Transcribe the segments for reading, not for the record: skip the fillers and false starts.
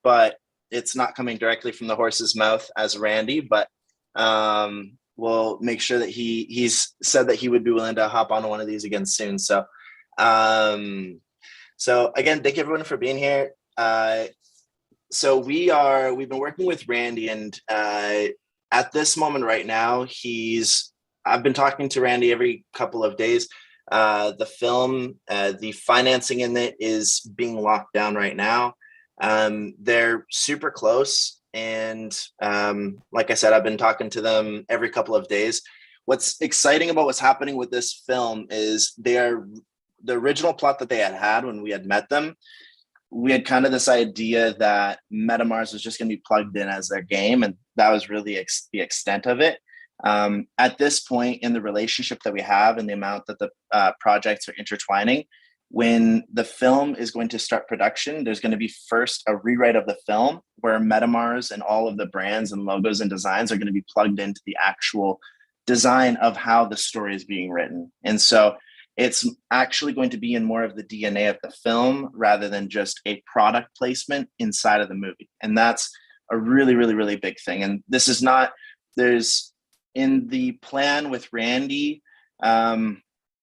but it's not coming directly from the horse's mouth as Randy, but we'll make sure that he's said that he would be willing to hop on one of these again soon. So again, thank you everyone for being here. So we've been working with Randy, and at this moment right now, I've been talking to Randy every couple of days. The film, the financing in it is being locked down right now. They're super close. And like I said, I've been talking to them every couple of days. What's exciting about what's happening with this film is the original plot that they had when we had met them. We had kind of this idea that MetaMars was just going to be plugged in as their game. And that was really the extent of it. At this point in the relationship that we have and the amount that the projects are intertwining, when the film is going to start production, there's going to be first a rewrite of the film where MetaMars and all of the brands and logos and designs are going to be plugged into the actual design of how the story is being written. And so it's actually going to be in more of the DNA of the film rather than just a product placement inside of the movie. And that's a really, really, really big thing. And this is not, in the plan with Randy, it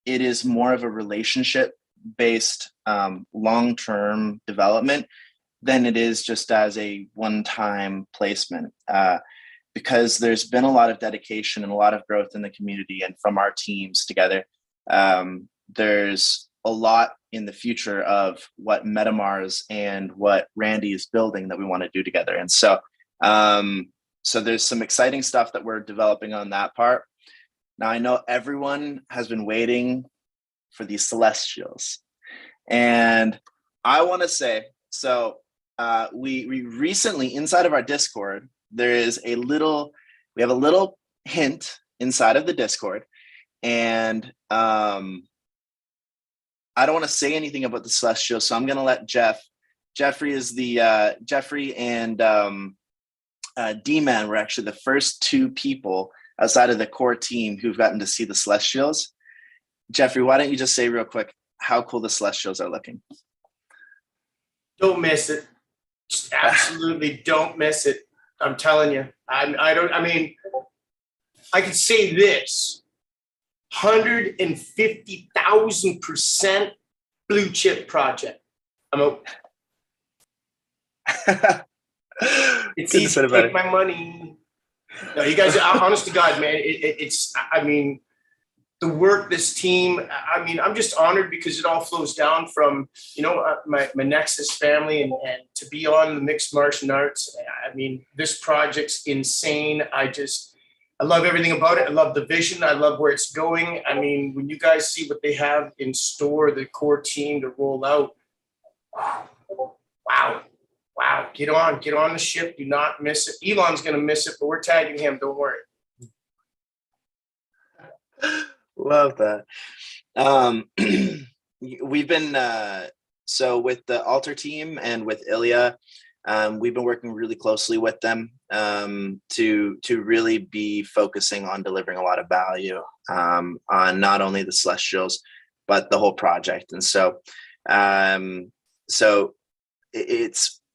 is more of a relationship based long-term development than it is just as a one-time placement, because there's been a lot of dedication and a lot of growth in the community and from our teams together. There's a lot in the future of what MetaMars and what Randy is building that we want to do together. And so there's some exciting stuff that we're developing on that part. Now, I know everyone has been waiting for these Celestials. And I want to say, we recently, inside of our Discord, we have a little hint inside of the Discord. And I don't want to say anything about the Celestials, so I'm going to let Jeffrey and D-Man were actually the first two people outside of the core team who've gotten to see the Celestials. Jeffrey, why don't you just say real quick how cool the Celestials are looking? Don't miss it. Just absolutely don't miss it. I'm telling you. I can say this. 150,000% blue chip project. I'm out. It's easy to take my money. No, you guys, honest to God, man, it's the work, this team, I'm just honored because it all flows down from, my Nexus family and to be on the Mixed Martian Arts. This project's insane. I love everything about it. I love the vision. I love where it's going. When you guys see what they have in store, the core team to roll out, wow. Get on the ship. Do not miss it. Elon's going to miss it, but we're tagging him. Don't worry. Love that. We've been, with the Alter team and with Ilya, we've been working really closely with them to really be focusing on delivering a lot of value on not only the Celestials, but the whole project. And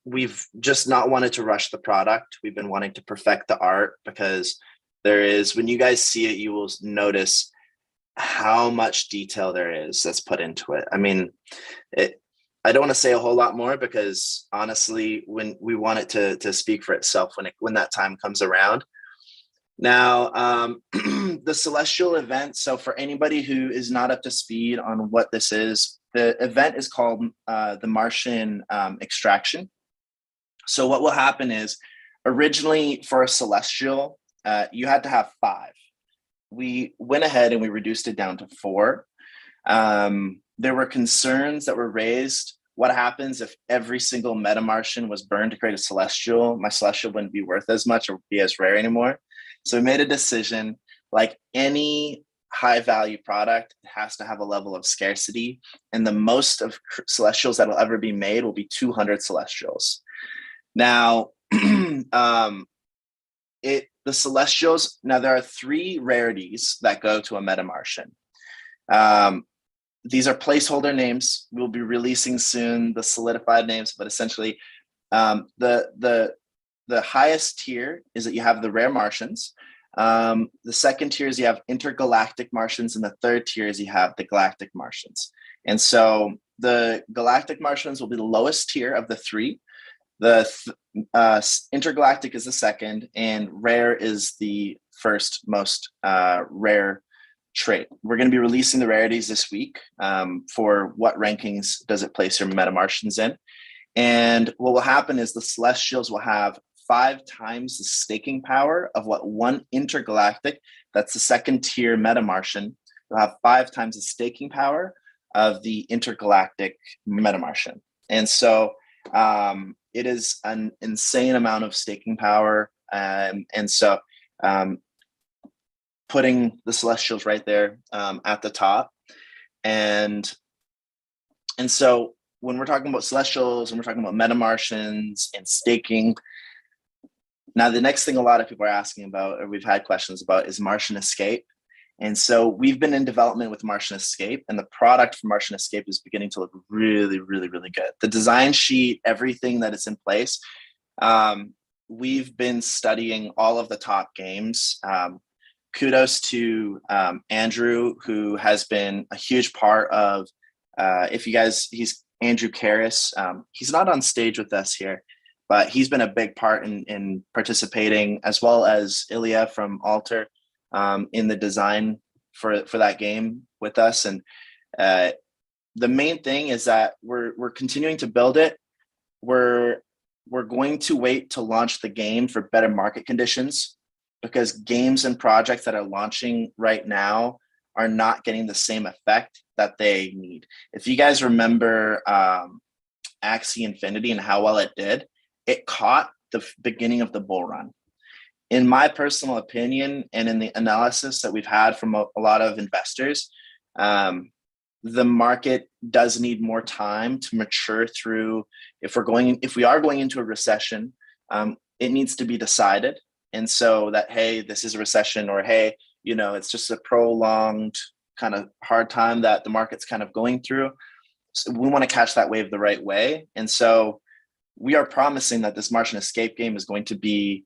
we've just not wanted to rush the product. We've been wanting to perfect the art because when you guys see it, you will notice how much detail there is that's put into it. I don't want to say a whole lot more because honestly, when we want it to speak for itself when that time comes around. Now, the Celestial event. So for anybody who is not up to speed on what this is, the event is called the Martian Extraction. So what will happen is originally for a Celestial, you had to have 5. We went ahead and we reduced it down to 4. There were concerns that were raised. What happens if every single MetaMartian was burned to create a Celestial? My Celestial wouldn't be worth as much or be as rare anymore. So we made a decision, like any high value product, it has to have a level of scarcity. And the most of Celestials that will ever be made will be 200 Celestials. Now, the Celestials, now there are 3 rarities that go to a MetaMartian. These are placeholder names. We'll be releasing soon the solidified names, but essentially The highest tier is that you have the rare Martians. The second tier is you have intergalactic Martians, and the third tier is you have the galactic Martians. And so the galactic Martians will be the lowest tier of the three. The intergalactic is the second, and rare is the first most rare trait. We're going to be releasing the rarities this week for what rankings does it place your meta Martians in. And what will happen is the Celestials will have 5 times the staking power of what one intergalactic, that's the second tier meta Martian, will have 5 times the staking power of the intergalactic meta Martian. And so it is an insane amount of staking power. And so putting the Celestials right there at the top. And so when we're talking about Celestials and we're talking about meta Martians and staking, now the next thing a lot of people are asking about, or we've had questions about, is Martian Escape. And so we've been in development with Martian Escape, and the product for Martian Escape is beginning to look really, really, really good. The design sheet, everything that is in place. We've been studying all of the top games. Kudos to Andrew, who has been a huge part of, he's Andrew Karras. He's not on stage with us here, but he's been a big part in participating, as well as Ilya from Alter in the design for that game with us. And the main thing is that we're continuing to build it. We're going to wait to launch the game for better market conditions, because games and projects that are launching right now are not getting the same effect that they need. If you guys remember Axie Infinity and how well it did, it caught the beginning of the bull run. In my personal opinion, and in the analysis that we've had from a lot of investors, the market does need more time to mature through. If we are going into a recession, it needs to be decided. And so that, hey, this is a recession, or hey, it's just a prolonged kind of hard time that the market's kind of going through. So we want to catch that wave the right way. And so we are promising that this Martian Escape game is going to be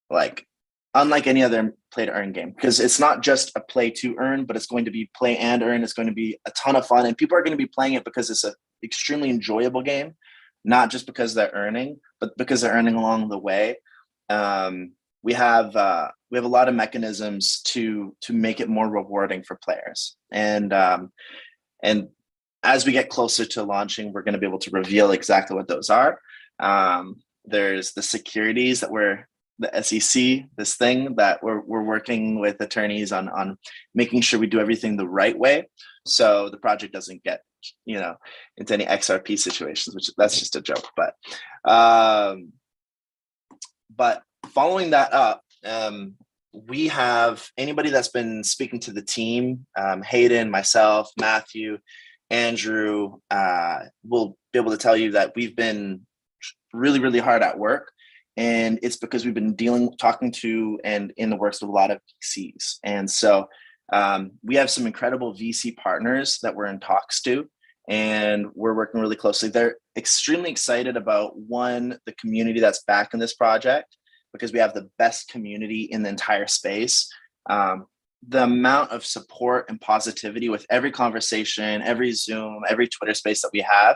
like unlike any other play to earn game, because it's not just a play to earn, but it's going to be play and earn. It's going to be a ton of fun, and people are going to be playing it because it's an extremely enjoyable game, not just because they're earning, but because they're earning along the way. We have a lot of mechanisms to make it more rewarding for players, and as we get closer to launching, we're going to be able to reveal exactly what those are. There's the securities that the SEC, this thing that we're working with attorneys on making sure we do everything the right way, so the project doesn't get into any XRP situations, which that's just a joke. But following that up, we have anybody that's been speaking to the team, Hayden, myself, Matthew, Andrew, will be able to tell you that we've been really, really hard at work. And it's because we've been talking to and in the works with a lot of VCs. And so we have some incredible VC partners that we're in talks to, and we're working really closely. They're extremely excited about, one, the community that's back in this project, because we have the best community in the entire space. The amount of support and positivity with every conversation, every Zoom, every Twitter space that we have,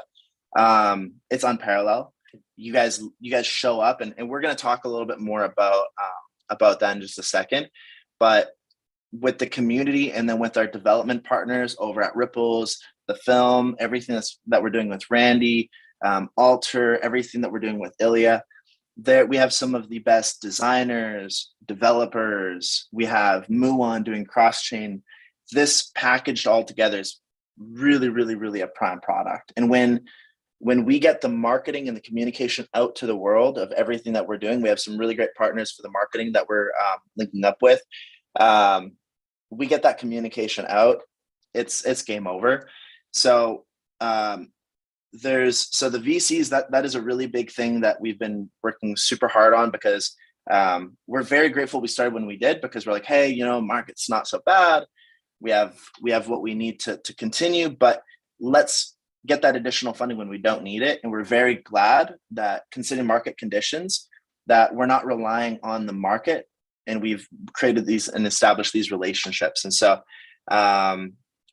it's unparalleled. You guys show up, and we're going to talk a little bit more about that in just a second. But with the community, and then with our development partners over at Ripples, the film, everything that we're doing with Randy, Alter, everything that we're doing with Ilya, there we have some of the best designers, developers. We have Muon doing cross-chain. This packaged all together is really, really, really a prime product. And when we get the marketing and the communication out to the world of everything that we're doing, we have some really great partners for the marketing that we're linking up with. We get that communication out, it's game over. So the VCs, that is a really big thing that we've been working super hard on, because we're very grateful we started when we did, because we're like, hey, market's not so bad. We have what we need to continue, but let's get that additional funding when we don't need it. And we're very glad that, considering market conditions, that we're not relying on the market, and we've created these and established these relationships. And so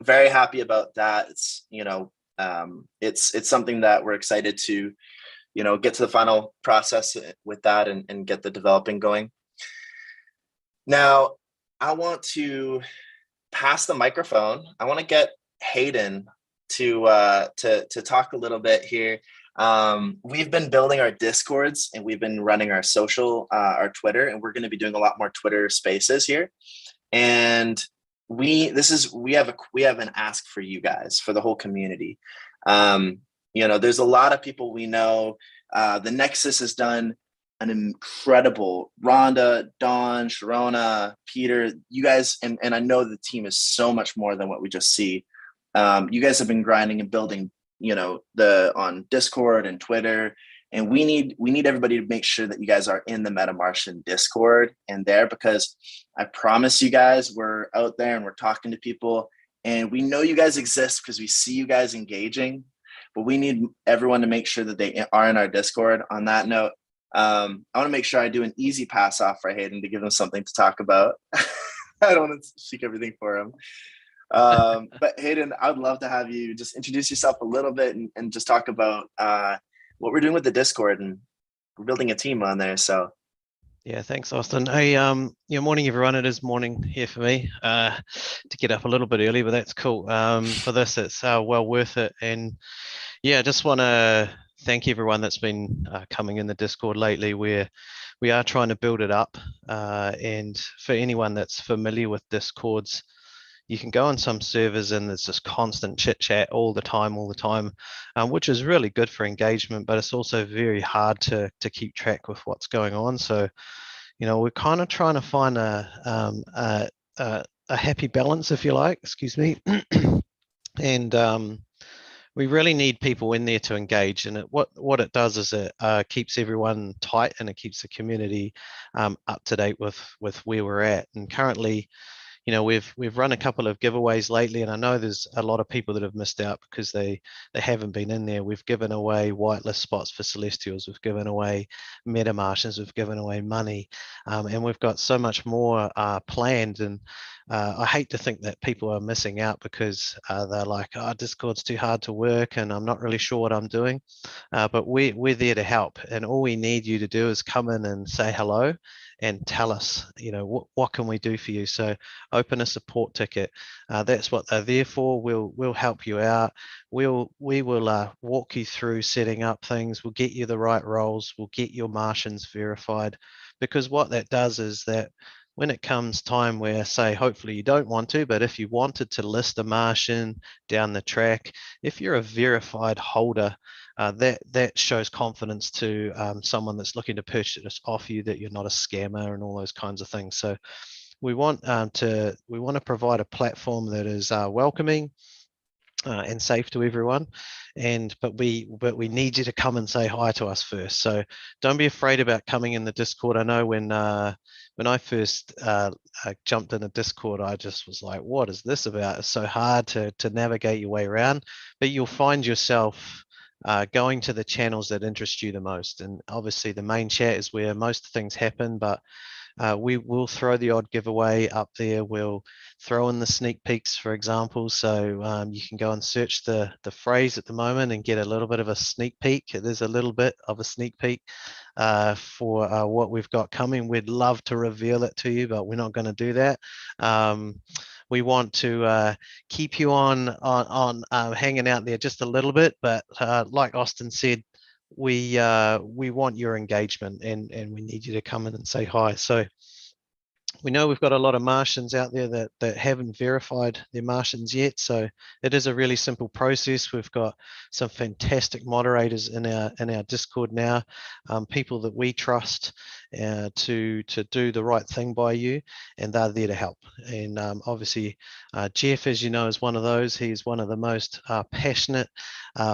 very happy about that. It's, it's something that we're excited to, get to the final process with that and get the developing going. Now, I want to pass the microphone. I want to get Hayden to talk a little bit here. We've been building our Discords, and we've been running our social, our Twitter, and we're going to be doing a lot more Twitter Spaces here. And we have an ask for you guys, for the whole community. There's a lot of people we know. The Nexus has done an incredible, Rhonda, Dawn, Sharona, Peter, you guys, and I know the team is so much more than what we just see. You guys have been grinding and building, on Discord and Twitter, and we need everybody to make sure that you guys are in the Martian Discord and there, because I promise you guys, we're out there and we're talking to people, and we know you guys exist because we see you guys engaging, but we need everyone to make sure that they are in our Discord. On that note, I want to make sure I do an easy pass off for Hayden to give him something to talk about. I don't want to speak everything for him. But Hayden, I would love to have you just introduce yourself a little bit and just talk about what we're doing with the Discord, and we're building a team on there. So yeah, thanks, Austin. Hey, morning everyone. It is morning here for me, to get up a little bit early, but that's cool. For this, it's well worth it. And yeah, I just want to thank everyone that's been coming in the Discord lately. We are trying to build it up, and for anyone that's familiar with Discords, you can go on some servers and there's just constant chit chat all the time, which is really good for engagement, but it's also very hard to keep track with what's going on. So, we're kind of trying to find a happy balance, if you like, excuse me. And we really need people in there to engage. And what it does is it keeps everyone tight, and it keeps the community up to date with where we're at. And currently, we've run a couple of giveaways lately, and I know there's a lot of people that have missed out because they haven't been in there. We've given away whitelist spots for Celestials, we've given away Meta Martians, we've given away money, and we've got so much more planned. And I hate to think that people are missing out because they're like, oh, Discord's too hard to work and I'm not really sure what I'm doing. But we're there to help, and all we need you to do is come in and say hello and tell us, what can we do for you? So open a support ticket. That's what they're there for. We'll help you out. We will walk you through setting up things. We'll get you the right roles. We'll get your Martians verified, because what that does is that when it comes time where, say, hopefully you don't want to, but if you wanted to list a Martian down the track, if you're a verified holder, that shows confidence to someone that's looking to purchase off you, that you're not a scammer and all those kinds of things. So we want to provide a platform that is welcoming and safe to everyone, but we need you to come and say hi to us first. So don't be afraid about coming in the Discord. I know when I first jumped in the Discord, I just was like, what is this about? It's so hard to navigate your way around, but you'll find yourself going to the channels that interest you the most. And obviously the main chat is where most things happen, but we will throw the odd giveaway up there. We'll throw in the sneak peeks, for example. So you can go and search the phrase at the moment and get a little bit of a sneak peek. There's a little bit of a sneak peek for what we've got coming. We'd love to reveal it to you, but we're not going to do that. We want to keep you on hanging out there just a little bit, but like Austin said, we want your engagement, and we need you to come in and say hi. So we know we've got a lot of Martians out there that haven't verified their Martians yet. So it is a really simple process. We've got some fantastic moderators in our Discord now, people that we trust to do the right thing by you, and they're there to help. And obviously, Jeff, as you know, is one of those. He's one of the most passionate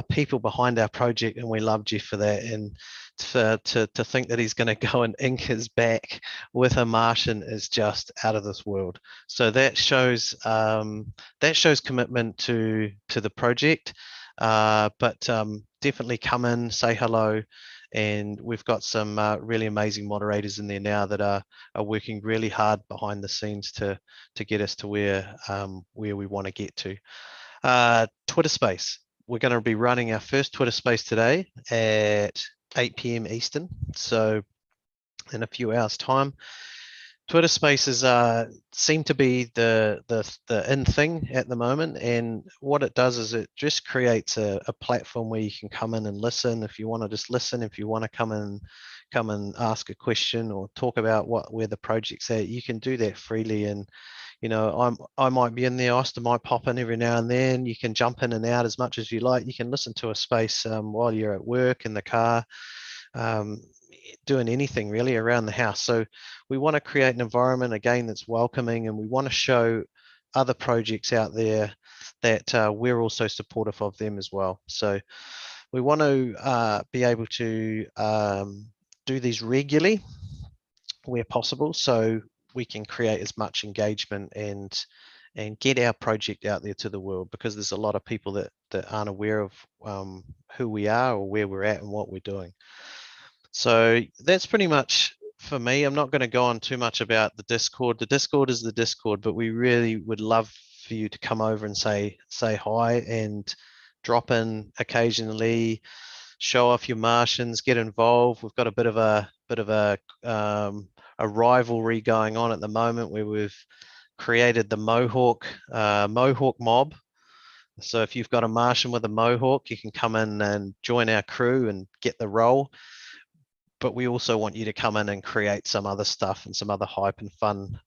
people behind our project, and we love Jeff for that. And to think that he's going to go and ink his back with a Martian is just out of this world. So that shows commitment to the project. but definitely come in, say hello. And we've got some really amazing moderators in there now that are working really hard behind the scenes to get us to where we want to get to. Twitter Space. We're going to be running our first Twitter Space today at 8 p.m. Eastern. So in a few hours' time. Twitter Spaces seem to be the in thing at the moment, and what it does is it just creates a platform where you can come in and listen. If you want to just listen, if you want to come and ask a question or talk about where the project's at, you can do that freely. And you know, I might be in there, Austin might pop in every now and then. You can jump in and out as much as you like. You can listen to a space while you're at work, in the car. Doing anything really around the house. So we want to create an environment again that's welcoming, and we want to show other projects out there that we're also supportive of them as well. So we want to be able to do these regularly where possible, so we can create as much engagement and get our project out there to the world, because there's a lot of people that aren't aware of who we are or where we're at and what we're doing. So that's pretty much for me. I'm not going to go on too much about the Discord. The Discord is the Discord, but we really would love for you to come over and say hi and drop in occasionally, show off your Martians, get involved. We've got a bit of a rivalry going on at the moment where we've created the Mohawk mob. So if you've got a Martian with a Mohawk, you can come in and join our crew and get the role. But we also want you to come in and create some other stuff and some other hype and fun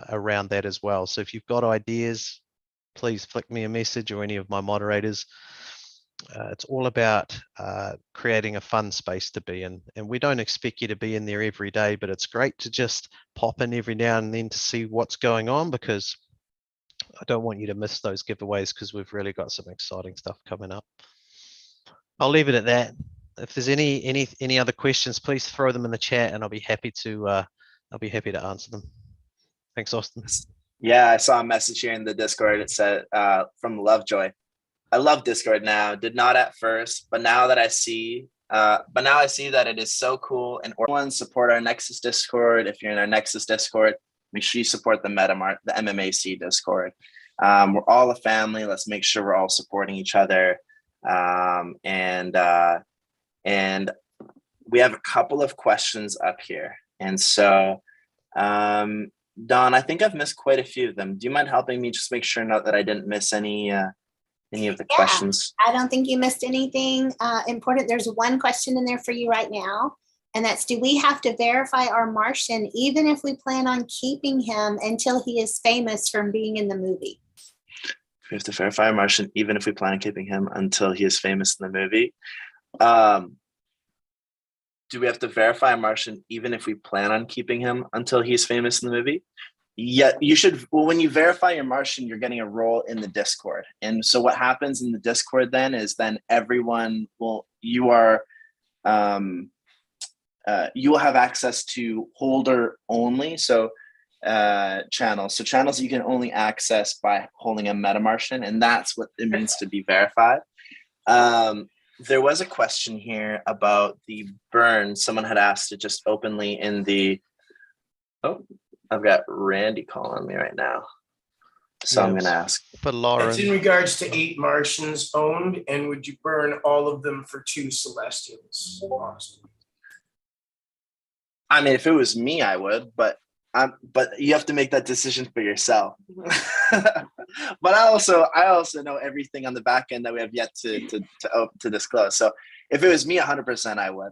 around that as well. So if you've got ideas, please flick me a message or any of my moderators. It's all about creating a fun space to be in. And we don't expect you to be in there every day, but it's great to just pop in every now and then to see what's going on, because I don't want you to miss those giveaways, because we've really got some exciting stuff coming up. I'll leave it at that. If there's any other questions, please throw them in the chat, and I'll be happy to answer them. Thanks, Austin. Yeah, I saw a message here in the Discord. It said from Lovejoy. I love Discord now. Did not at first, but now I see that it is so cool. And everyone support our Nexus Discord. If you're in our Nexus Discord, make sure you support the MMAC Discord. We're all a family. Let's make sure we're all supporting each other. And we have a couple of questions up here. And so, Don, I think I've missed quite a few of them. Do you mind helping me just make sure that I didn't miss any of the questions? I don't think you missed anything important. There's one question in there for you right now. And that's, do we have to verify our Martian even if we plan on keeping him until he is famous from being in the movie? We have to verify our Martian even if we plan on keeping him until he is famous in the movie. Do we have to verify a Martian even if we plan on keeping him until he's famous in the movie? Yeah, you should. Well, when you verify your Martian, you're getting a role in the Discord. And so what happens in the Discord then is everyone you will have access to holder only. So channels. So channels you can only access by holding a meta Martian, and that's what it means to be verified. There was a question here about the burn. Someone had asked it just openly in the. Oh, I've got Randy calling me right now, so yes. I'm going to ask. But Lauren, it's in regards to 8 Martians owned, and would you burn all of them for 2 Celestials? I mean, if it was me, I would, but you have to make that decision for yourself. But I also know everything on the back end that we have yet to disclose. So if it was me, 100%, I would.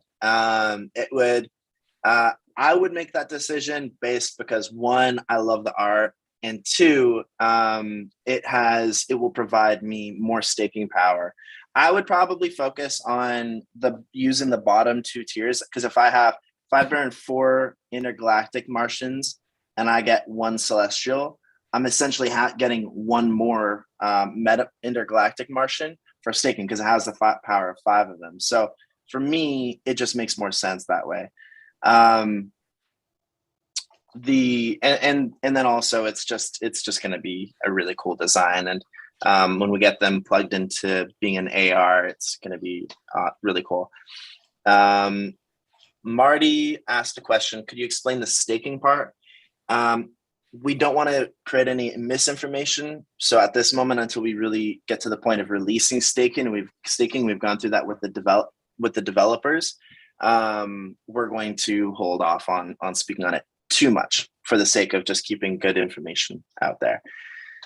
I would make that decision because 1, I love the art, and 2, it will provide me more staking power. I would probably focus on using the bottom 2 tiers, because if I burn 4 intergalactic Martians and I get 1 celestial, I'm essentially getting 1 more meta intergalactic Martian for staking, because it has the power of 5 of them. So for me, it just makes more sense that way. And then also it's just going to be a really cool design, and When we get them plugged into being an AR, it's going to be really cool. Marty asked a question. Could you explain the staking part? We don't want to create any misinformation. So at this moment, until we really get to the point of releasing staking, we've gone through that with the developers. We're going to hold off on speaking on it too much for the sake of just keeping good information out there.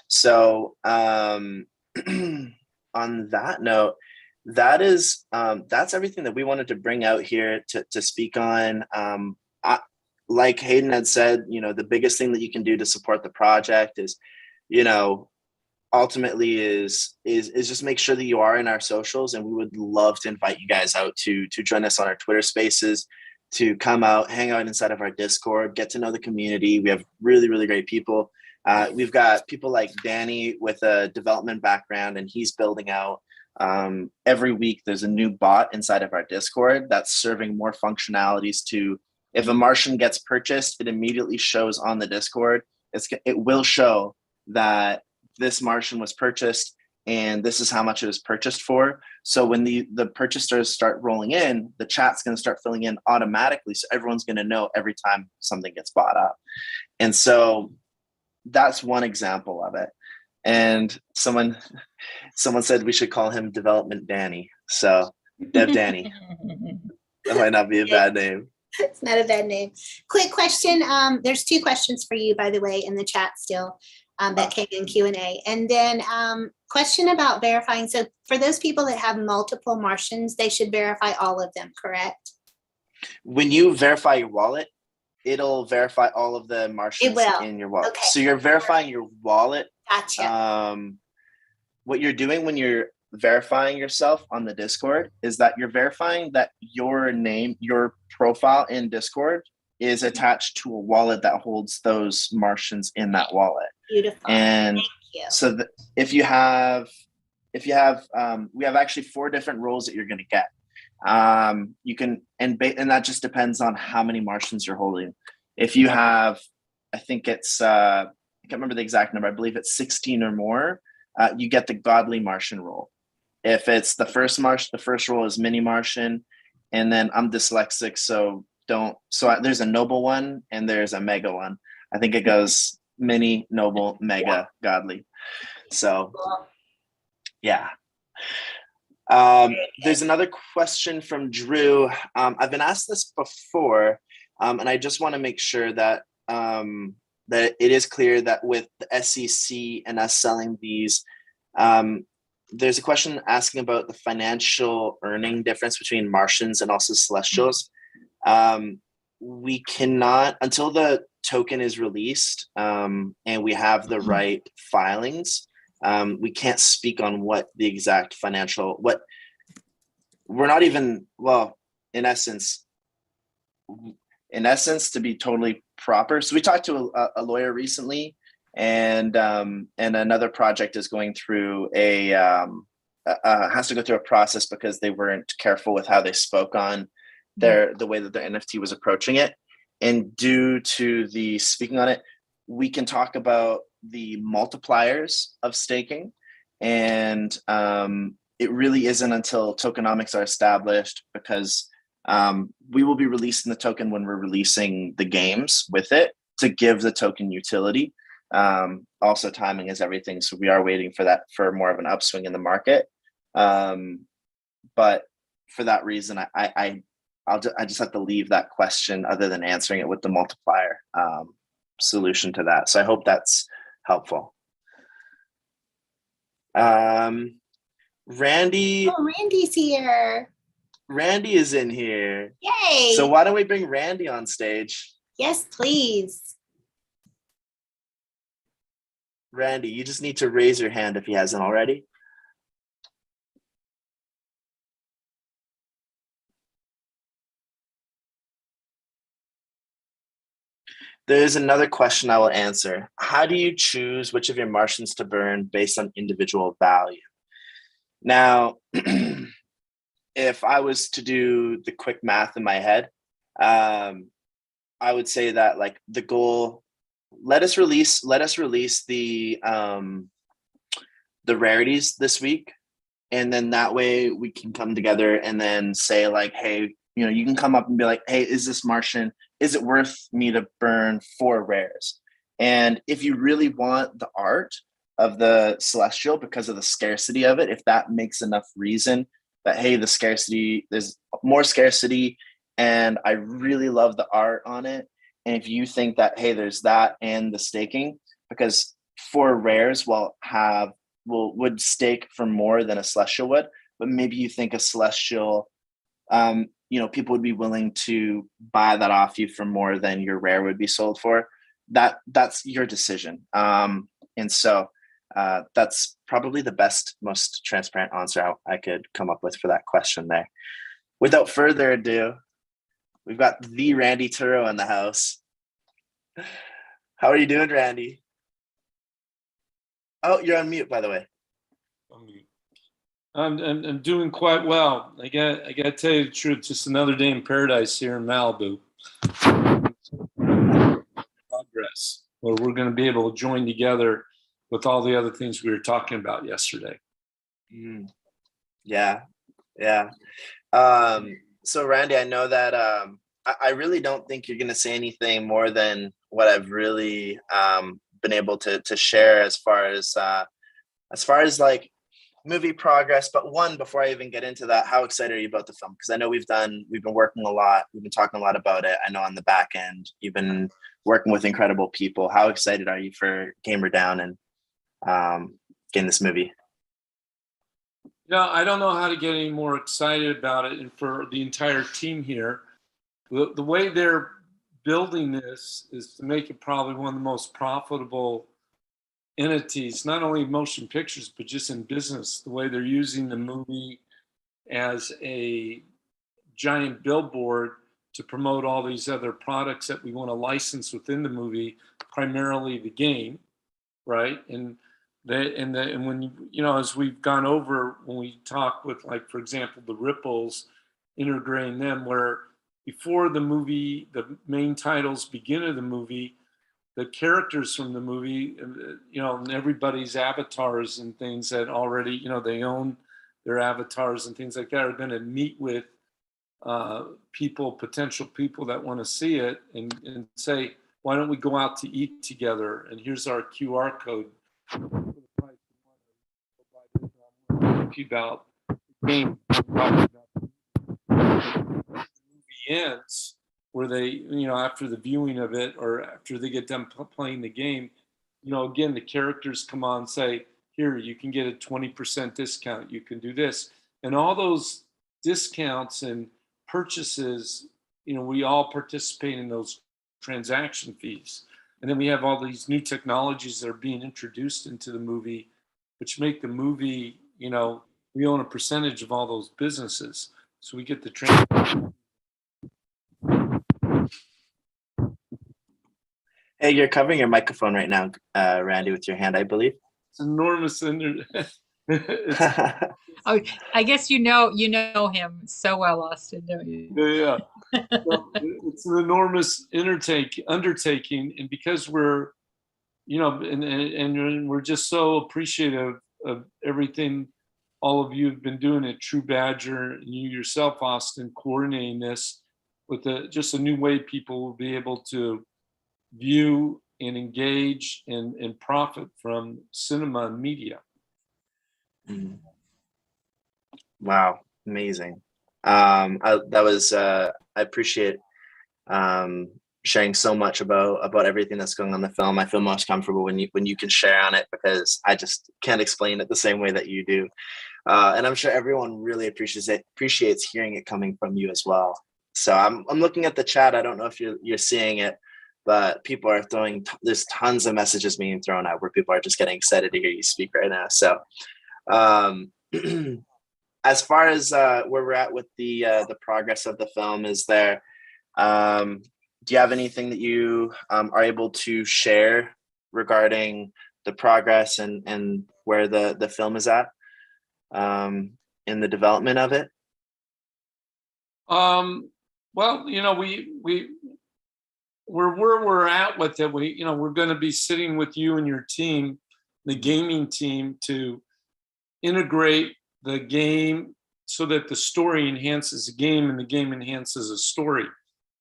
So on that note, that's everything that we wanted to bring out here to speak on. Like Hayden had said, the biggest thing that you can do to support the project is, ultimately is just make sure that you are in our socials, and we would love to invite you guys out to join us on our Twitter Spaces, to come out, hang out inside of our Discord, get to know the community. We have really, really great people. We've got people like Danny with a development background, and he's building out. Every week there's a new bot inside of our Discord that's serving more functionalities to, if a Martian gets purchased, it immediately shows on the Discord. It will show that this Martian was purchased and this is how much it was purchased for. So when the purchasers start rolling in, the chat's going to start filling in automatically. So everyone's going to know every time something gets bought up. And so that's one example of it. And someone said we should call him Development Danny. So Dev Danny. That might not be a bad name. It's not a bad name. Quick question. There's 2 questions for you, by the way, in the chat still that came in Q&A. And then question about verifying. So for those people that have multiple Martians, they should verify all of them, correct? When you verify your wallet, it'll verify all of the Martians in your wallet. Okay. So you're verifying your wallet. Gotcha. What you're doing when you're verifying yourself on the Discord is that you're verifying that your name, your profile in Discord is attached to a wallet that holds those Martians in that wallet. Beautiful. And thank you. So if you have, we have actually 4 different roles that you're going to get. You can, and that just depends on how many Martians you're holding. If you have, I think it's, I can't remember the exact number. I believe it's 16 or more. You get the Godly Martian role. If it's the first role is Mini Martian, and then I'm dyslexic, so there's a noble one and there's a mega one. I think it goes Mini, Noble, Mega, Godly. So yeah. There's another question from Drew. I've been asked this before, and I just want to make sure that that it is clear that with the SEC and us selling these, there's a question asking about the financial earning difference between Martians and also Celestials. We cannot, until the token is released and we have the right filings, we can't speak on what the exact financial, we're not even, well, in essence, to be totally proper. So we talked to a lawyer recently, and another project is going through has to go through a process because they weren't careful with how they spoke on the way that their NFT was approaching it. And due to the speaking on it, we can talk about the multipliers of staking, and it really isn't until tokenomics are established, because we will be releasing the token when we're releasing the games with it to give the token utility. Also, timing is everything, so we are waiting for that, for more of an upswing in the market. But for that reason, I just have to leave that question other than answering it with the multiplier solution to that. So I hope that's helpful. Randy. Oh, Randy's here. Randy is in here. Yay. So why don't we bring Randy on stage? Yes, please. Randy, you just need to raise your hand if he hasn't already. There's another question I will answer. How do you choose which of your Martians to burn based on individual value? Now, if I was to do the quick math in my head, I would say that, like, the goal, let us release the the rarities this week, and then that way we can come together and then say like, hey, you can come up and be like, hey, is this Martian? Is it worth me to burn 4 rares? And if you really want the art of the celestial because of the scarcity of it, if that makes enough reason that, hey, there's more scarcity and I really love the art on it. And if you think that, hey, there's that and the staking, because 4 rares would stake for more than a celestial would, but maybe you think a celestial, people would be willing to buy that off you for more than your rare would be sold for. That's your decision. And so that's probably the best, most transparent answer I could come up with for that question there. Without further ado, we've got the Randy Turo in the house. How are you doing, Randy? Oh, you're on mute, by the way. I'm doing quite well. I got to tell you the truth. Just another day in paradise here in Malibu. Progress, where we're going to be able to join together with all the other things we were talking about yesterday. Yeah. So Randy, I know that I really don't think you're going to say anything more than what I've really been able to share as far as like movie progress. But one, before I even get into that, how excited are you about the film? Because I know we've been working a lot. We've been talking a lot about it. I know on the back end, you've been working with incredible people. How excited are you for Gamer Down and getting this movie? I don't know how to get any more excited about it. And for the entire team here, the way they're building this is to make it probably one of the most profitable entities, not only motion pictures, but just in business. The way they're using the movie as a giant billboard to promote all these other products that we want to license within the movie, primarily the game, right? And when as we've gone over, when we talk with, like, for example, the Ripples, integrating them, where before the movie, the main titles begin of the movie, the characters from the movie, and everybody's avatars and things that already, they own their avatars and things like that, are going to meet with potential people that want to see it and say, why don't we go out to eat together? And here's our QR code. About the game, the movie ends, where they, after the viewing of it or after they get done playing the game, again, the characters come on and say, here, you can get a 20% discount, you can do this. And all those discounts and purchases, we all participate in those transaction fees. And then we have all these new technologies that are being introduced into the movie, which make the movie, we own a percentage of all those businesses. So we get the transaction. Hey, you're covering your microphone right now, Randy, with your hand, I believe. It's enormous. Oh, I guess you know him so well, Austin, don't you? Yeah. Well, it's an enormous undertaking, and because we're, and we're just so appreciative of everything all of you have been doing at TruBadger, and you yourself, Austin, coordinating this with just a new way people will be able to view and engage and profit from cinema and media. Wow, amazing. I appreciate sharing so much about everything that's going on in the film. I feel most comfortable when you can share on it, because I just can't explain it the same way that you do. And I'm sure everyone really appreciates hearing it coming from you as well. So I'm looking at the chat. I don't know if you're seeing it, but people are there's tons of messages being thrown out where people are just getting excited to hear you speak right now. So as far as where we're at with the progress of the film, is there, do you have anything that you are able to share regarding the progress and where the film is at in the development of it? Well, where we're at with it, we're going to be sitting with you and your team, the gaming team, to integrate the game so that the story enhances the game and the game enhances the story.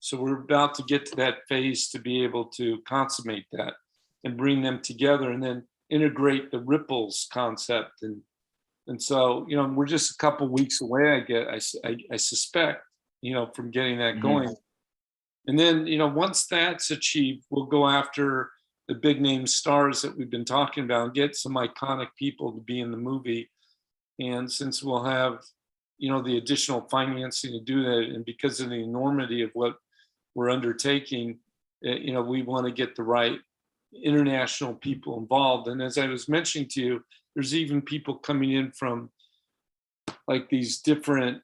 So we're about to get to that phase to be able to consummate that and bring them together and then integrate the ripples concept. And so, you know, we're just a couple weeks away, I suspect, you know, from getting that going. And then, you know, once that's achieved, we'll go after the big name stars that we've been talking about and get some iconic people to be in the movie. And since we'll have, you know, the additional financing to do that, and because of the enormity of what we're undertaking, you know, we want to get the right international people involved. And as I was mentioning to you, there's even people coming in from like these different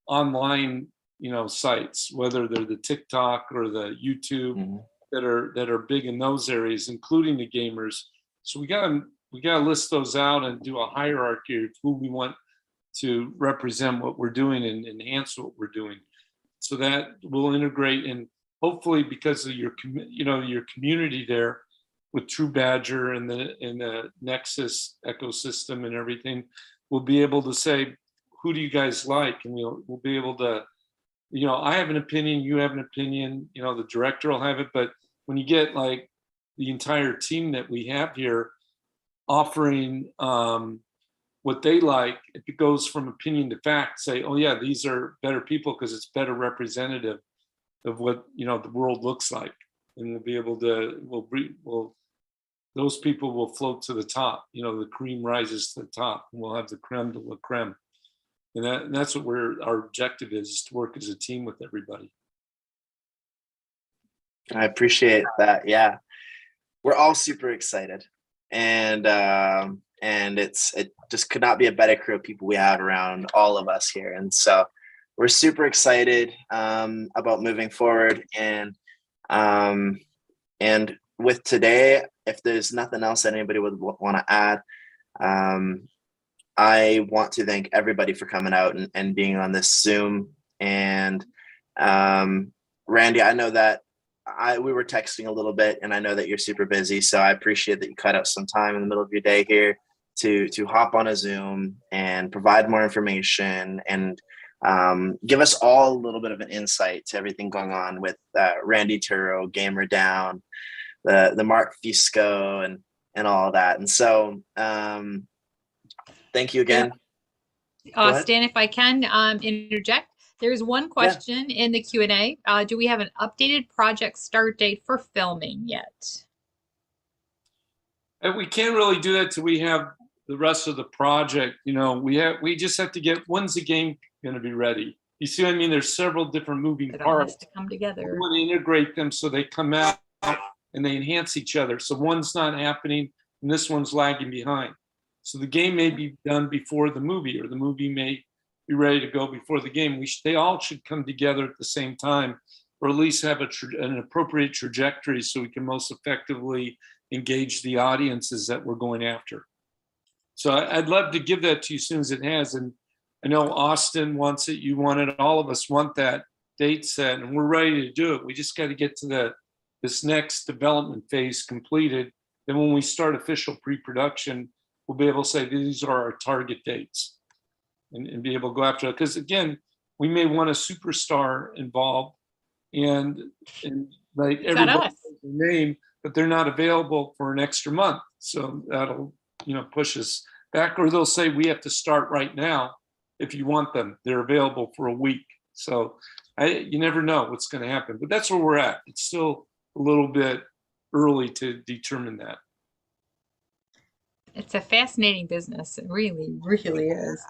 online, you know, sites, whether they're the TikTok or the YouTube that are big in those areas, including the gamers. So we gotta list those out and do a hierarchy of who we want to represent what we're doing and enhance what we're doing. So that will integrate, and hopefully because of your community there with TruBadger and the Nexus ecosystem and everything, we'll be able to say, who do you guys like? And we'll be able to, you know, I have an opinion, you have an opinion, you know, the director will have it, but when you get like the entire team that we have here offering what they like, it goes from opinion to fact, say, oh yeah, these are better people because it's better representative of what, you know, the world looks like. And we'll be able to, those people will float to the top, you know, the cream rises to the top, and we'll have the creme de la creme. And that's what our objective is to work as a team with everybody. I appreciate that. Yeah, we're all super excited, and it just could not be a better crew of people we have around all of us here. And so we're super excited about moving forward. And with today, if there's nothing else that anybody would want to add, I want to thank everybody for coming out and being on this Zoom. And Randy, I know that we were texting a little bit, and I know that you're super busy, so I appreciate that you cut out some time in the middle of your day here to hop on a Zoom and provide more information and give us all a little bit of an insight to everything going on with Randy Turo, Gamer Down, the Mark Fisco, and all of that. And so thank you again. Stan, if I can interject, there's one question in the Q&A. Do we have an updated project start date for filming yet? And we can't really do that till we have the rest of the project. You know, we just have to get, when's the game going to be ready? You see what I mean? There's several different moving parts to come together. We want to integrate them so they come out and they enhance each other. So one's not happening and this one's lagging behind. So the game may be done before the movie, or the movie may be ready to go before the game. They all should come together at the same time, or at least have an appropriate trajectory so we can most effectively engage the audiences that we're going after. So I'd love to give that to you as soon as it has. And I know Austin wants it, you want it, all of us want that date set, and we're ready to do it. We just got to get to this next development phase completed. Then when we start official pre-production, we'll be able to say these are our target dates and be able to go after it. Because again, we may want a superstar involved and like everybody knows their name, but they're not available for an extra month. So that'll, you know, push us back, or they'll say we have to start right now. If you want them, they're available for a week. So you never know what's going to happen, but that's where we're at. It's still a little bit early to determine that. It's a fascinating business. It really, really is.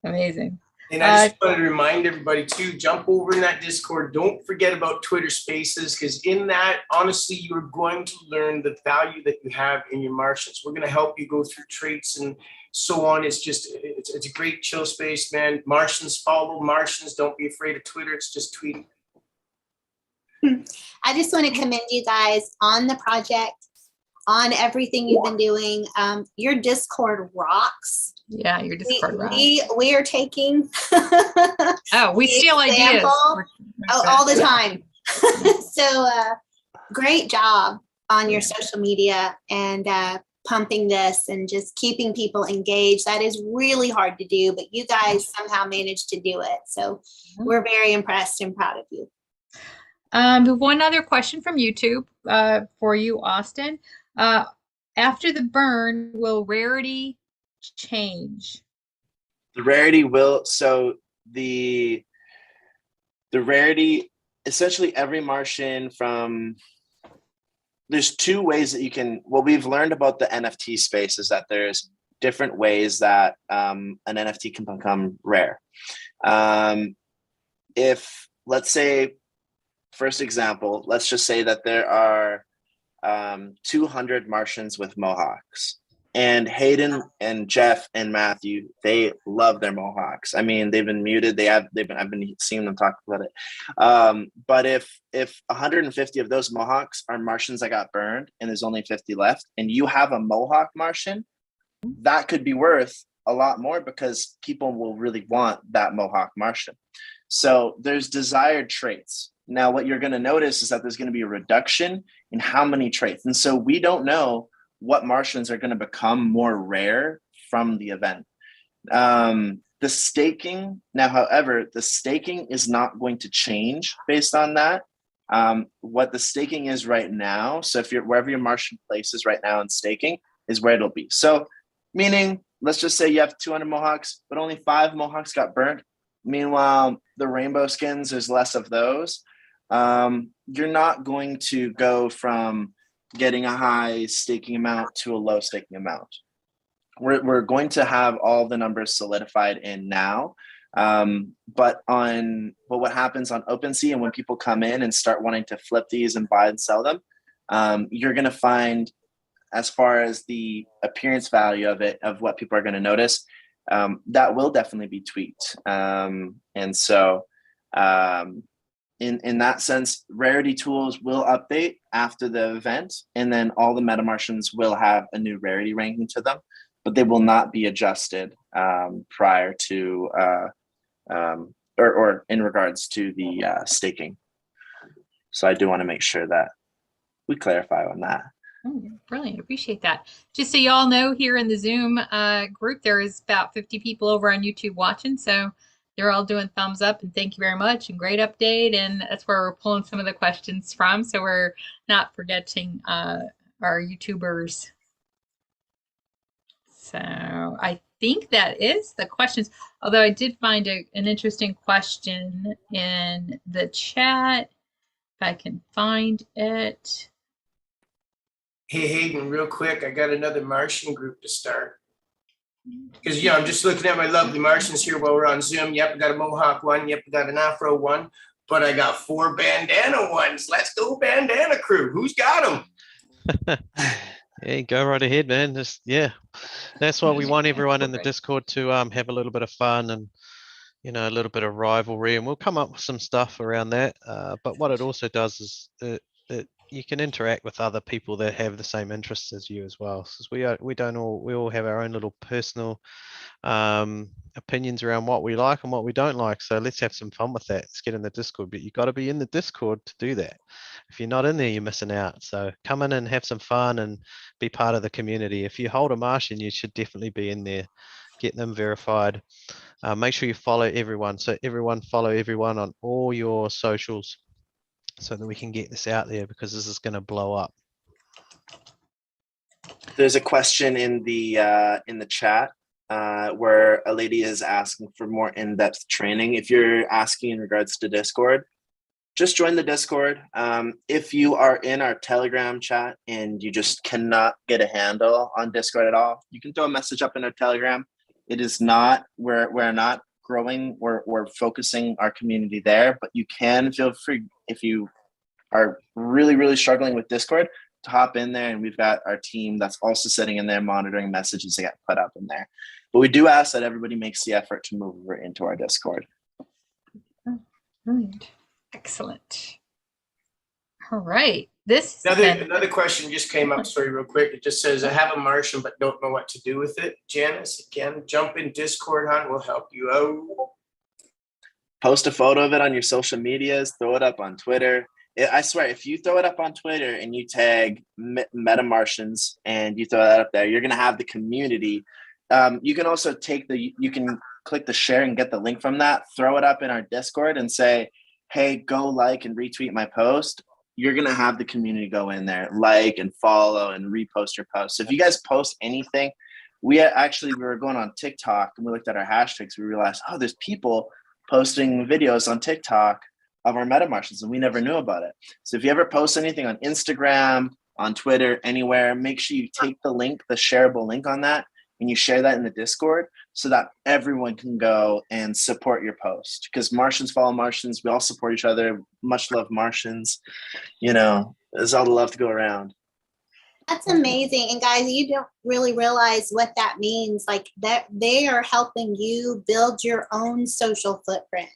Amazing. And I just want to remind everybody to jump over in that Discord. Don't forget about Twitter Spaces, because in that, honestly, you're going to learn the value that you have in your Martians. We're going to help you go through traits and so on. It's just, it's a great chill space, man. Martians, follow Martians. Don't be afraid of Twitter. It's just tweeting. I just want to commend you guys on the project, on everything you've been doing. Your Discord rocks. Yeah, your Discord rocks. We are taking we steal ideas all the time. So great job on your social media and pumping this and just keeping people engaged. That is really hard to do, but you guys somehow managed to do it. So we're very impressed and proud of you. One other question from YouTube for you, Austin. After the burn, will rarity change? The rarity will, so the rarity, essentially every Martian there's two ways that you can, what we've learned about the NFT space is that there's different ways that an NFT can become rare. If, let's say, first example, let's just say that there are 200 Martians with mohawks. And Hayden and Jeff and Matthew, they love their mohawks. I mean, they've been muted. I've been seeing them talk about it. But if 150 of those mohawks are Martians that got burned and there's only 50 left, and you have a mohawk Martian, that could be worth a lot more because people will really want that mohawk Martian. So there's desired traits. Now, what you're going to notice is that there's going to be a reduction in how many traits. And so we don't know what Martians are going to become more rare from the event. The staking, now, however, the staking is not going to change based on that. What the staking is right now, so if you're wherever your Martian place is right now in staking is where it'll be. So meaning, let's just say you have 200 mohawks, but only 5 mohawks got burnt. Meanwhile, the rainbow skins, there's less of those. You're not going to go from getting a high staking amount to a low staking amount. We're going to have all the numbers solidified in now. But what happens on OpenSea and when people come in and start wanting to flip these and buy and sell them, you're going to find, as far as the appearance value of it, of what people are going to notice, that will definitely be tweaked. And so in that sense, rarity tools will update after the event, and then all the meta Martians will have a new rarity ranking to them, but they will not be adjusted prior to or in regards to the staking. So I do want to make sure that we clarify on that. Oh, brilliant. Appreciate that. Just so you all know, here in the Zoom group, there is about 50 people over on YouTube watching. So they're all doing thumbs up and thank you very much and great update. And that's where we're pulling some of the questions from. So we're not forgetting our YouTubers. So I think that is the questions. Although I did find an interesting question in the chat. If I can find it. Hey, Hayden, real quick, I got another Martian group to start. Because, I'm just looking at my lovely Martians here while we're on Zoom. Yep, I got a Mohawk one. Yep, I got an Afro one. But I got 4 bandana ones. Let's go, bandana crew. Who's got them? Yeah, go right ahead, man. Just, that's why we want everyone in the Discord to have a little bit of fun and, a little bit of rivalry. And we'll come up with some stuff around that. But what it also does is you can interact with other people that have the same interests as you as well. Because we all have our own little personal opinions around what we like and what we don't like. So let's have some fun with that. Let's get in the Discord, but you got to be in the Discord to do that. If you're not in there, you're missing out. So come in and have some fun and be part of the community. If you hold a Martian, you should definitely be in there. Get them verified. Make sure you follow everyone. So everyone follow everyone on all your socials, so that we can get this out there, because this is going to blow up. There's a question in the chat where a lady is asking for more in-depth training. If you're asking in regards to Discord, just join the Discord. If you are in our Telegram chat and you just cannot get a handle on Discord at all, you can throw a message up in our Telegram. It is not, we're not growing, we're focusing our community there, but you can feel free, if you are really, really struggling with Discord, to hop in there, and we've got our team that's also sitting in there monitoring messages that get put up in there. But we do ask that everybody makes the effort to move over into our Discord. Brilliant. Excellent. All right. This another question just came up. Sorry, real quick. It just says, I have a Martian but don't know what to do with it. Janice, again, jump in Discord, hon. We'll help you out. Post a photo of it on your social medias. Throw it up on Twitter. I swear, if you throw it up on Twitter and you tag Meta Martians and you throw that up there, you're going to have the community. You can also you can click the share and get the link from that, throw it up in our Discord and say, hey, go like and retweet my post. You're going to have the community go in there, like and follow and repost your post. So if you guys post anything, we were going on TikTok and we looked at our hashtags. We realized, oh, there's people posting videos on TikTok of our Meta Martians and we never knew about it. So if you ever post anything on Instagram, on Twitter, anywhere, make sure you take the link, the shareable link on that, and you share that in the Discord so that everyone can go and support your post. Because Martians follow Martians. We all support each other. Much love, Martians. You know, there's all the love to go around. That's amazing. And guys, you don't really realize what that means. Like that they are helping you build your own social footprint.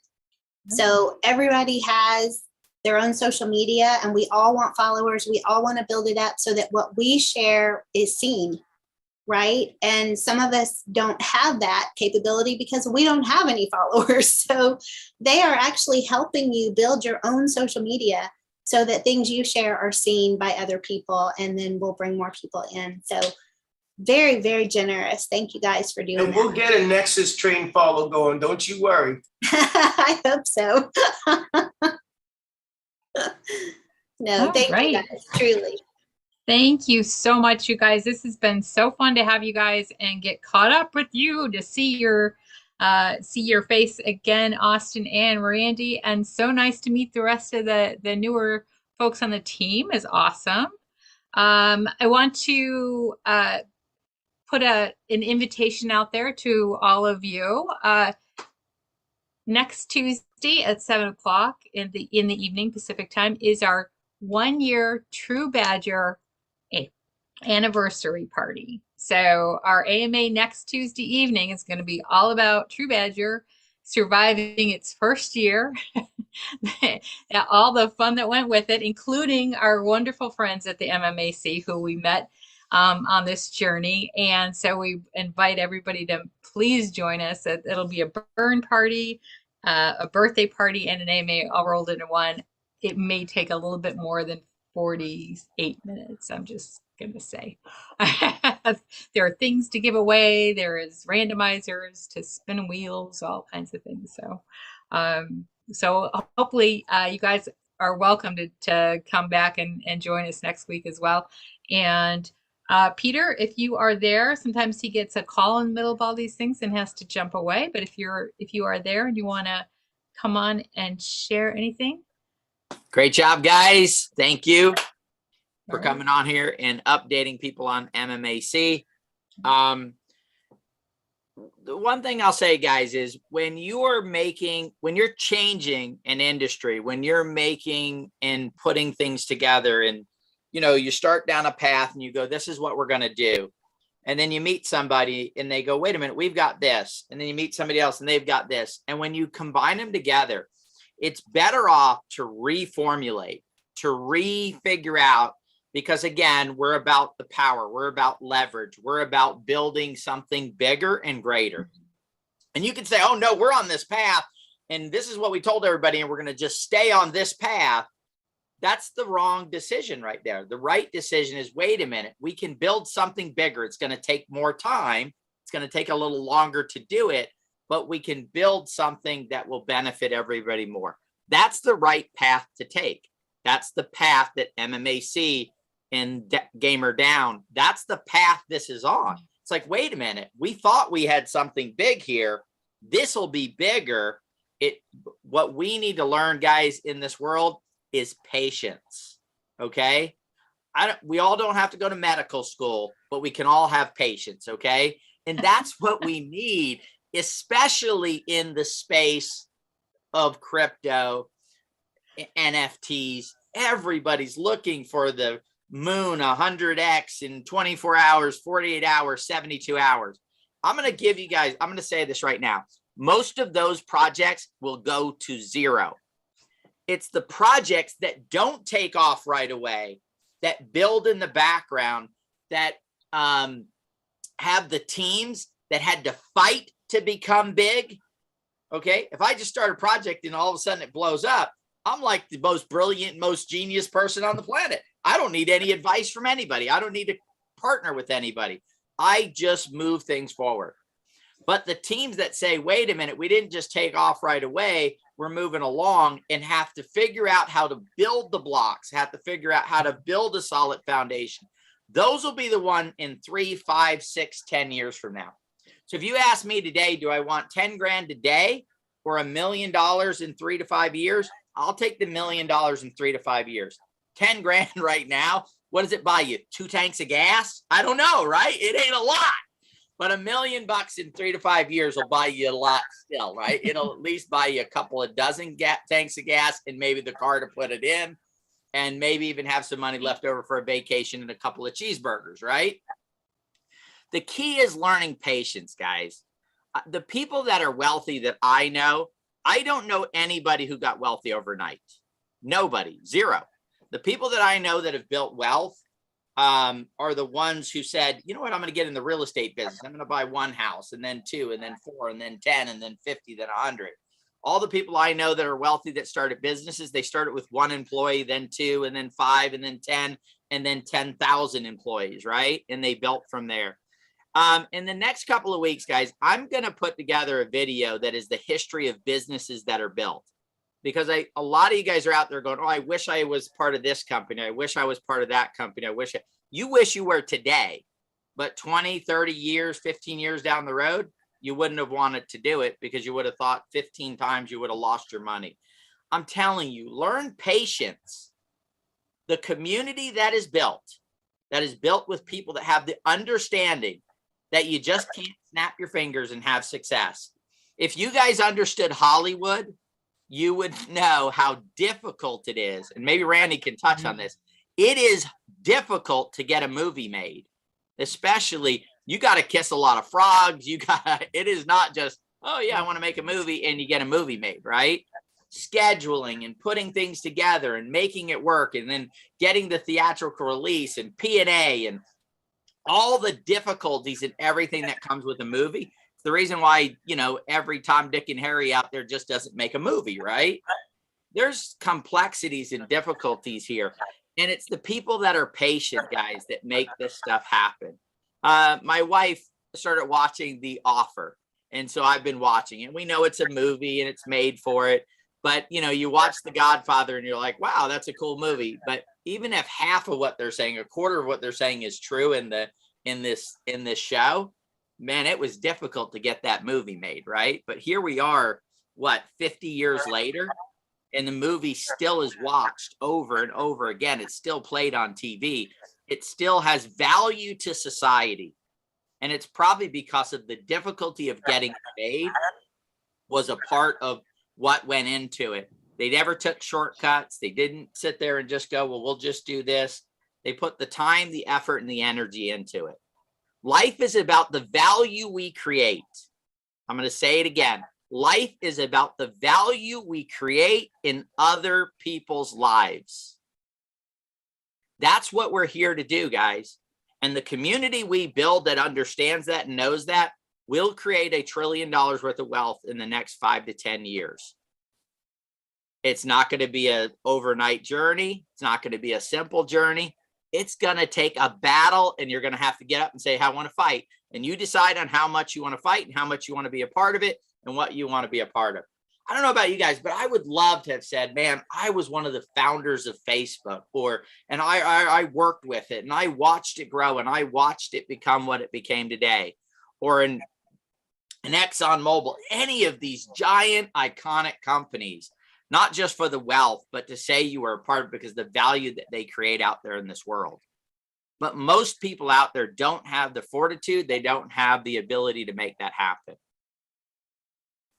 So everybody has their own social media and we all want followers. We all want to build it up so that what we share is seen, right? And some of us don't have that capability because we don't have any followers. So they are actually helping you build your own social media so that things you share are seen by other people, and then we'll bring more people in. So very, very generous. Thank you guys for doing that. And we'll get a Nexus train follow going. Don't you worry. I hope so. No, thank you guys, truly. Thank you so much, you guys. This has been so fun to have you guys and get caught up with you, to see your face again, Austin and Randy, and so nice to meet the rest of the newer folks on the team. Is awesome. I want to put an invitation out there to all of you. Next Tuesday at 7 o'clock in the evening Pacific time is our 1-year TruBadger anniversary party. So our AMA next Tuesday evening is going to be all about TruBadger surviving its first year, all the fun that went with it, including our wonderful friends at the MMAC who we met on this journey. And so we invite everybody to please join us. It'll be a burn party, a birthday party, and an AMA all rolled into one. It may take a little bit more than 48 minutes. I'm just going to say there are things to give away. There is randomizers to spin wheels, all kinds of things. So hopefully you guys are welcome to come back and join us next week as well. And Peter, if you are there, sometimes he gets a call in the middle of all these things and has to jump away. But if you are there and you want to come on and share anything. Great job, guys. Thank you for coming on here and updating people on MMAC. The one thing I'll say, guys, is when you're changing an industry, when you're making and putting things together, and you start down a path and you go, this is what we're going to do. And then you meet somebody and they go, wait a minute, we've got this. And then you meet somebody else and they've got this. And when you combine them together, it's better off to reformulate, to refigure out, because again, we're about the power. We're about leverage. We're about building something bigger and greater. And you can say, oh no, we're on this path and this is what we told everybody and we're going to just stay on this path. That's the wrong decision right there. The right decision is, wait a minute, we can build something bigger. It's going to take more time. It's going to take a little longer to do it, but we can build something that will benefit everybody more. That's the right path to take. That's the path that MMAC and Gamer Down, that's the path this is on. It's like, wait a minute, we thought we had something big here. This will be bigger. What we need to learn, guys, in this world is patience. Okay. We all don't have to go to medical school, but we can all have patience. Okay. And that's what we need, especially in the space of crypto, NFTs. Everybody's looking for the moon 100x in 24 hours, 48 hours, 72 hours. I'm going to say this right now. Most of those projects will go to zero. It's the projects that don't take off right away, that build in the background, that have the teams that had to fight to become big. Okay. If I just start a project and all of a sudden it blows up, I'm like the most brilliant, most genius person on the planet. I don't need any advice from anybody. I don't need to partner with anybody. I just move things forward. But the teams that say, wait a minute, we didn't just take off right away, we're moving along, and have to figure out how to build the blocks, have to figure out how to build a solid foundation. Those will be the one in 3, 5, 6, 10 years from now. So if you ask me today, do I want 10 grand today or $1 million in 3 to 5 years? I'll take the $1 million in 3 to 5 years. 10 grand right now, what does it buy you? 2 tanks of gas? I don't know, right? It ain't a lot. But $1 million in 3 to 5 years will buy you a lot still, right? It'll at least buy you a couple of dozen tanks of gas and maybe the car to put it in, and maybe even have some money left over for a vacation and a couple of cheeseburgers, right? The key is learning patience, guys. The people that are wealthy that I know, I don't know anybody who got wealthy overnight. Nobody, zero. The people that I know that have built wealth are the ones who said, you know what, I'm going to get in the real estate business. I'm going to buy 1 house and then 2 and then 4 and then 10 and then 50, then 100. All the people I know that are wealthy that started businesses, they started with 1 employee, then 2 and then 5 and then 10 and then 10,000 employees, right? And they built from there. In the next couple of weeks, guys, I'm going to put together a video that is the history of businesses that are built. Because a lot of you guys are out there going, oh, I wish I was part of this company. I wish I was part of that company. You wish you were today, but 20, 30 years, 15 years down the road, you wouldn't have wanted to do it because you would have thought 15 times you would have lost your money. I'm telling you, learn patience. The community that is built with people that have the understanding that you just can't snap your fingers and have success. If you guys understood Hollywood, you would know how difficult it is. And maybe Randy can touch on this. It is difficult to get a movie made, especially you got to kiss a lot of frogs. It is not just, oh yeah, I want to make a movie and you get a movie made, right? Scheduling and putting things together and making it work and then getting the theatrical release and P&A and all the difficulties and everything that comes with a movie. The reason why, every Tom, Dick, and Harry out there just doesn't make a movie, right? There's complexities and difficulties here. And it's the people that are patient, guys, that make this stuff happen. My wife started watching The Offer. And so I've been watching it. We know it's a movie and it's made for it. But, you watch The Godfather and you're like, wow, that's a cool movie. But even if half of what they're saying, a quarter of what they're saying is true in this show, man, it was difficult to get that movie made, right? But here we are, 50 years later, and the movie still is watched over and over again. It's still played on TV. It still has value to society. And it's probably because of the difficulty of getting it made was a part of what went into it. They never took shortcuts. They didn't sit there and just go, well, we'll just do this. They put the time, the effort, and the energy into it. Life is about the value we create. I'm going to say it again. Life is about the value we create in other people's lives. That's what we're here to do, guys. And the community we build that understands that and knows that will create $1 trillion worth of wealth in the next 5 to 10 years. It's not going to be an overnight journey. It's not going to be a simple journey. It's going to take a battle, and you're going to have to get up and say, I want to fight. And you decide on how much you want to fight and how much you want to be a part of it and what you want to be a part of. I don't know about you guys, but I would love to have said, man, I was one of the founders of Facebook, and I worked with it and I watched it grow and I watched it become what it became today. Or in ExxonMobil, any of these giant iconic companies, not just for the wealth, but to say you were a part of it because the value that they create out there in this world. But most people out there don't have the fortitude. They don't have the ability to make that happen.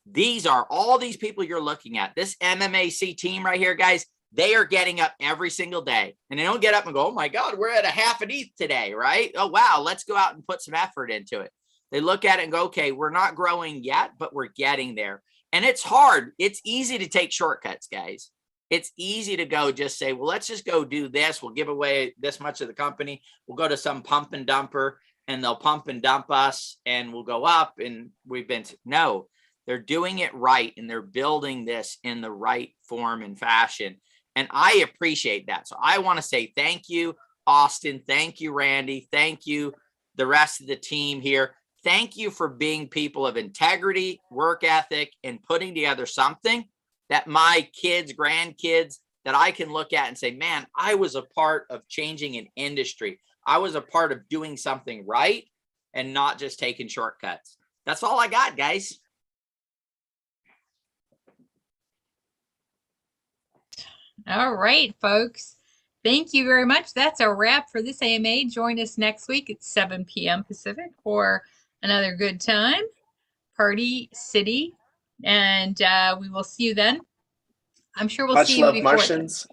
These are all these people you're looking at. This MMAC team right here, guys, they are getting up every single day. And they don't get up and go, oh my God, we're at a half an ETH today, right? Oh, wow, let's go out and put some effort into it. They look at it and go, okay, we're not growing yet, but we're getting there. And it's hard. It's easy to take shortcuts, guys. It's easy to go just say, well, let's just go do this. We'll give away this much of the company. We'll go to some pump and dumper and they'll pump and dump us and we'll go up. And no, They're doing it right, and they're building this in the right form and fashion. And I appreciate that. So I want to say thank you, Austin. Thank you, Randy. Thank you, the rest of the team here. Thank you for being people of integrity, work ethic, and putting together something that my kids, grandkids, that I can look at and say, man, I was a part of changing an industry. I was a part of doing something right and not just taking shortcuts. That's all I got, guys. All right, folks. Thank you very much. That's a wrap for this AMA. Join us next week at 7 p.m. Pacific for another good time, Party City. And we will see you then. I'm sure we'll see you before. Martians.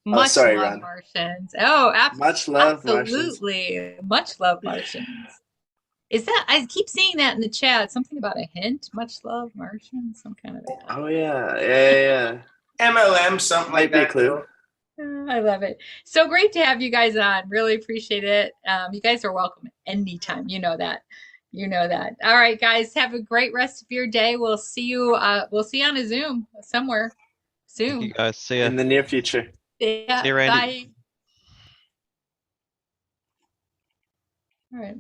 Much sorry, love, Ron. Martians. Oh, much love, absolutely. Martians. Much love, Martians. Is that, I keep seeing that in the chat, something about a hint? Much love, Martians, some kind of. Oh, yeah. MLM, something like that. Clue. I love it. So great to have you guys on. Really appreciate it. You guys are welcome anytime. You know that. You know that. All right, guys, have a great rest of your day. We'll see you. We'll see you on a Zoom somewhere soon. Thank you guys. See ya. In the near future. Yeah, See you, Randy. bye. All right.